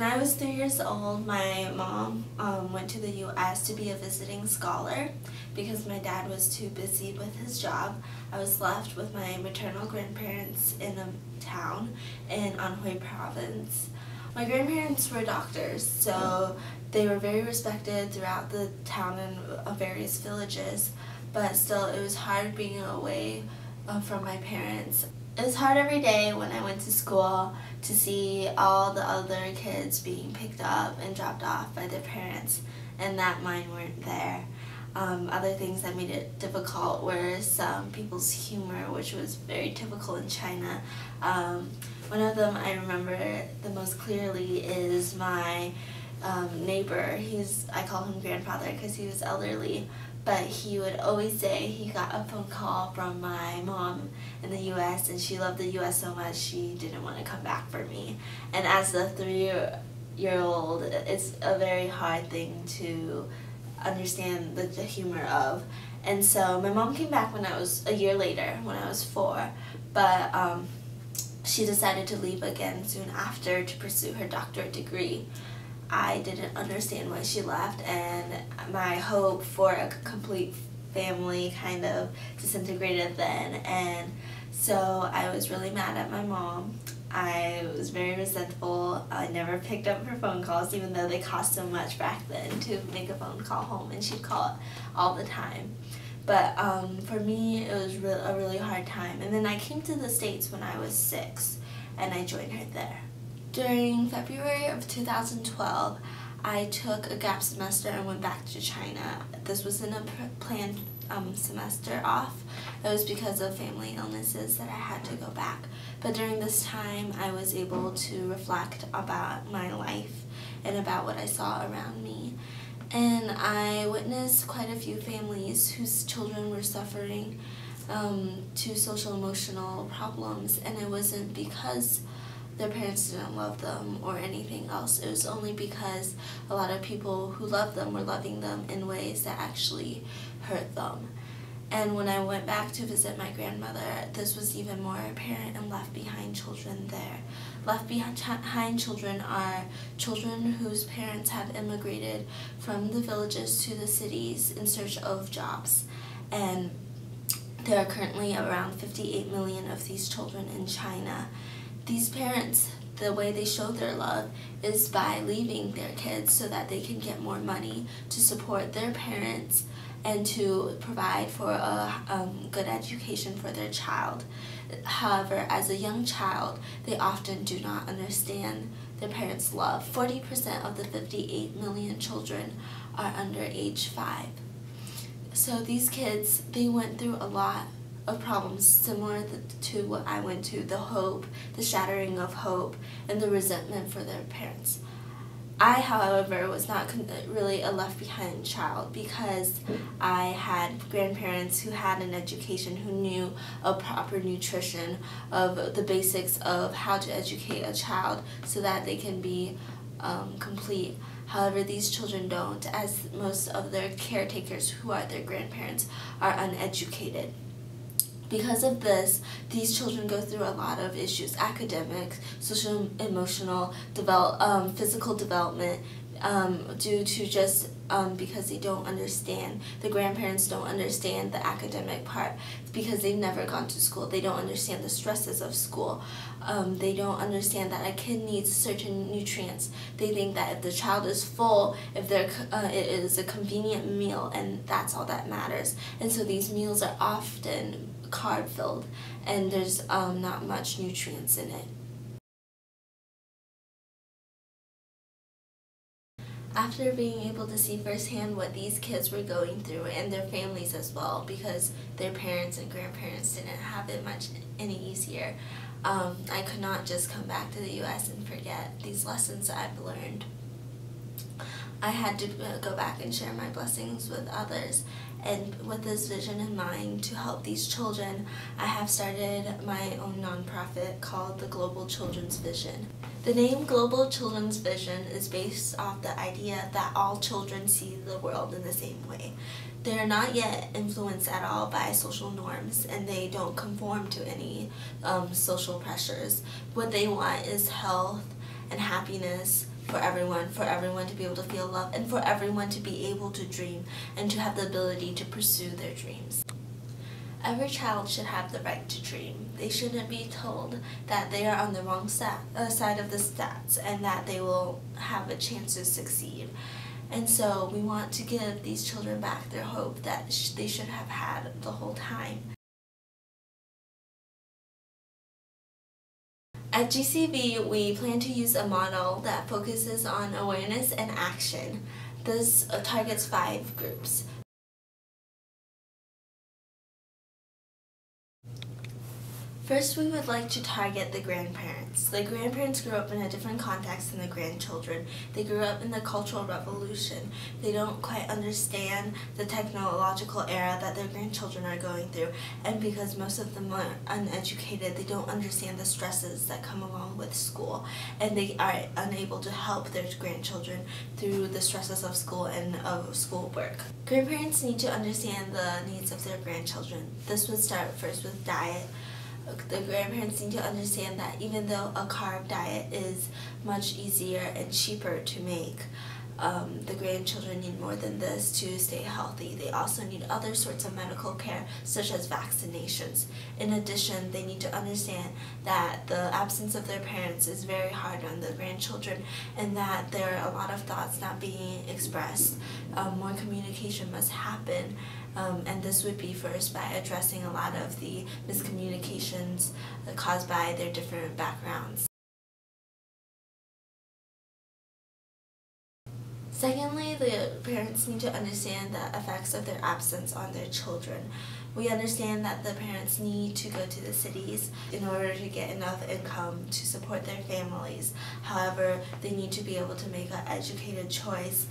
When I was 3 years old, my mom went to the U.S. to be a visiting scholar. Because my dad was too busy with his job, I was left with my maternal grandparents in a town in Anhui province. My grandparents were doctors, so they were very respected throughout the town and various villages, but still it was hard being away from my parents. It was hard every day when I went to school to see all the other kids being picked up and dropped off by their parents, and that mine weren't there. Other things that made it difficult were some people's humor, which was very typical in China. One of them I remember the most clearly is my neighbor. I call him grandfather because he was elderly, but he would always say he got a phone call from my mom in the U.S. and she loved the U.S. so much she didn't want to come back for me. And as a 3-year-old, it's a very hard thing to understand the humor of. And so my mom came back when I was a year later, when I was 4, but she decided to leave again soon after to pursue her doctorate degree. I didn't understand why she left, and my hope for a complete family kind of disintegrated then, and so I was really mad at my mom. I was very resentful. I never picked up her phone calls, even though they cost so much back then to make a phone call home, and she'd call it all the time. But for me, it was a really hard time. And then I came to the States when I was 6, and I joined her there. During February of 2012, I took a gap semester and went back to China. This wasn't a planned semester off. It was because of family illnesses that I had to go back. But during this time, I was able to reflect about my life and about what I saw around me. And I witnessed quite a few families whose children were suffering to social emotional problems, and it wasn't because their parents didn't love them or anything else. It was only because a lot of people who loved them were loving them in ways that actually hurt them. And when I went back to visit my grandmother, this was even more apparent in left behind children there. Left behind children are children whose parents have immigrated from the villages to the cities in search of jobs. And there are currently around 58 million of these children in China. These parents, the way they show their love is by leaving their kids so that they can get more money to support their parents and to provide for a good education for their child. However, as a young child, they often do not understand their parents' love. 40% of the 58 million children are under age 5. So these kids, they went through a lot of problems similar to what I went to, the hope, the shattering of hope, and the resentment for their parents. I, however, was not really a left behind child because I had grandparents who had an education, who knew of proper nutrition, of the basics of how to educate a child so that they can be complete. However, these children don't, as most of their caretakers, who are their grandparents, are uneducated. Because of this, these children go through a lot of issues: academic, social, emotional, physical development, due to just because they don't understand. The grandparents don't understand the academic part because they've never gone to school. They don't understand the stresses of school. They don't understand that a kid needs certain nutrients. They think that if the child is full, if it is a convenient meal, and that's all that matters. And so these meals are often carb filled, and there's not much nutrients in it. After being able to see firsthand what these kids were going through, and their families as well, because their parents and grandparents didn't have it much any easier, I could not just come back to the U.S. and forget these lessons that I've learned. I had to go back and share my blessings with others, and with this vision in mind to help these children, I have started my own nonprofit called the Global Children's Vision. The name Global Children's Vision is based off the idea that all children see the world in the same way. They are not yet influenced at all by social norms, and they don't conform to any social pressures. What they want is health and happiness, for everyone to be able to feel love, and for everyone to be able to dream and to have the ability to pursue their dreams. Every child should have the right to dream. They shouldn't be told that they are on the wrong side of the stats and that they will have a chance to succeed. And so we want to give these children back their hope that they should have had the whole time. At GCV, we plan to use a model that focuses on awareness and action. This targets 5 groups. First, we would like to target the grandparents. The grandparents grew up in a different context than the grandchildren. They grew up in the Cultural Revolution. They don't quite understand the technological era that their grandchildren are going through. And because most of them are uneducated, they don't understand the stresses that come along with school. And they are unable to help their grandchildren through the stresses of school and of schoolwork. Grandparents need to understand the needs of their grandchildren. This would start first with diet. The grandparents need to understand that even though a carb diet is much easier and cheaper to make, the grandchildren need more than this to stay healthy. They also need other sorts of medical care, such as vaccinations. In addition, they need to understand that the absence of their parents is very hard on the grandchildren, and that there are a lot of thoughts not being expressed. More communication must happen. And this would be first by addressing a lot of the miscommunications caused by their different backgrounds. Secondly, the parents need to understand the effects of their absence on their children. We understand that the parents need to go to the cities in order to get enough income to support their families. However, they need to be able to make an educated choice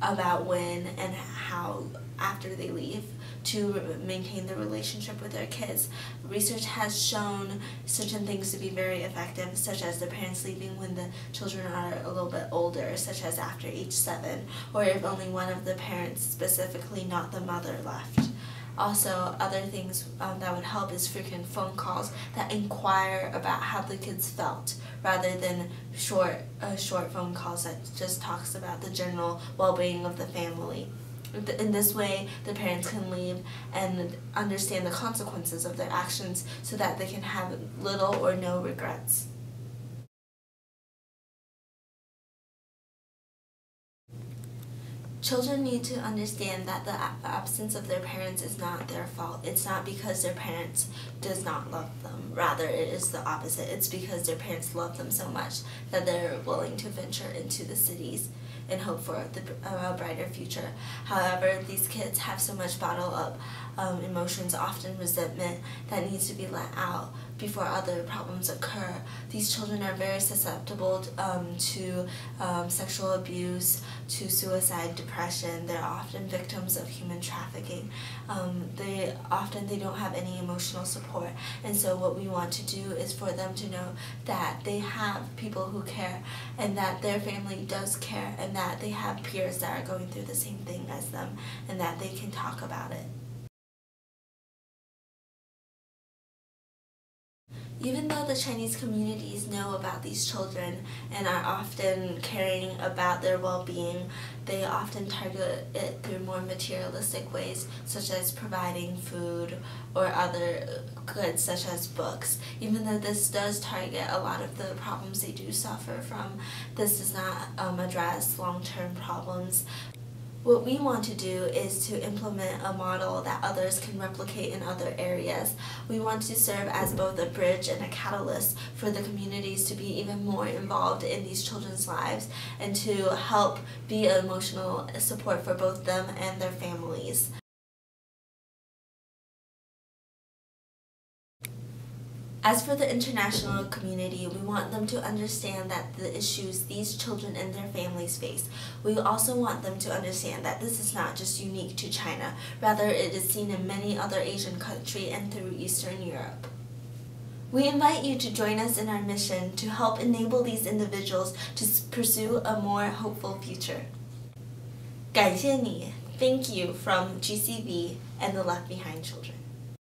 about when and how after they leave to maintain the relationship with their kids. Research has shown certain things to be very effective, such as the parents leaving when the children are a little bit older, such as after age 7, or if only one of the parents, specifically not the mother, left. Also, other things that would help is frequent phone calls that inquire about how the kids felt, rather than short phone calls that just talks about the general well-being of the family. In this way, the parents can leave and understand the consequences of their actions so that they can have little or no regrets. Children need to understand that the absence of their parents is not their fault. It's not because their parents does not love them. Rather, it is the opposite. It's because their parents love them so much that they're willing to venture into the cities and hope for a brighter future. However, these kids have so much bottled up emotions, often resentment, that needs to be let out before other problems occur. These children are very susceptible to sexual abuse, to suicide, depression. They're often victims of human trafficking. They don't have any emotional support, and so what we want to do is for them to know that they have people who care, and that their family does care, and that they have peers that are going through the same thing as them, and that they can talk about it. Even though the Chinese communities know about these children and are often caring about their well-being, they often target it through more materialistic ways, such as providing food or other goods such as books. Even though this does target a lot of the problems they do suffer from, this does not address long-term problems. What we want to do is to implement a model that others can replicate in other areas. We want to serve as both a bridge and a catalyst for the communities to be even more involved in these children's lives and to help be emotional support for both them and their families. As for the international community, we want them to understand that the issues these children and their families face. We also want them to understand that this is not just unique to China, rather it is seen in many other Asian countries and through Eastern Europe. We invite you to join us in our mission to help enable these individuals to pursue a more hopeful future. 感谢你. Thank you from GCV and the Left Behind Children.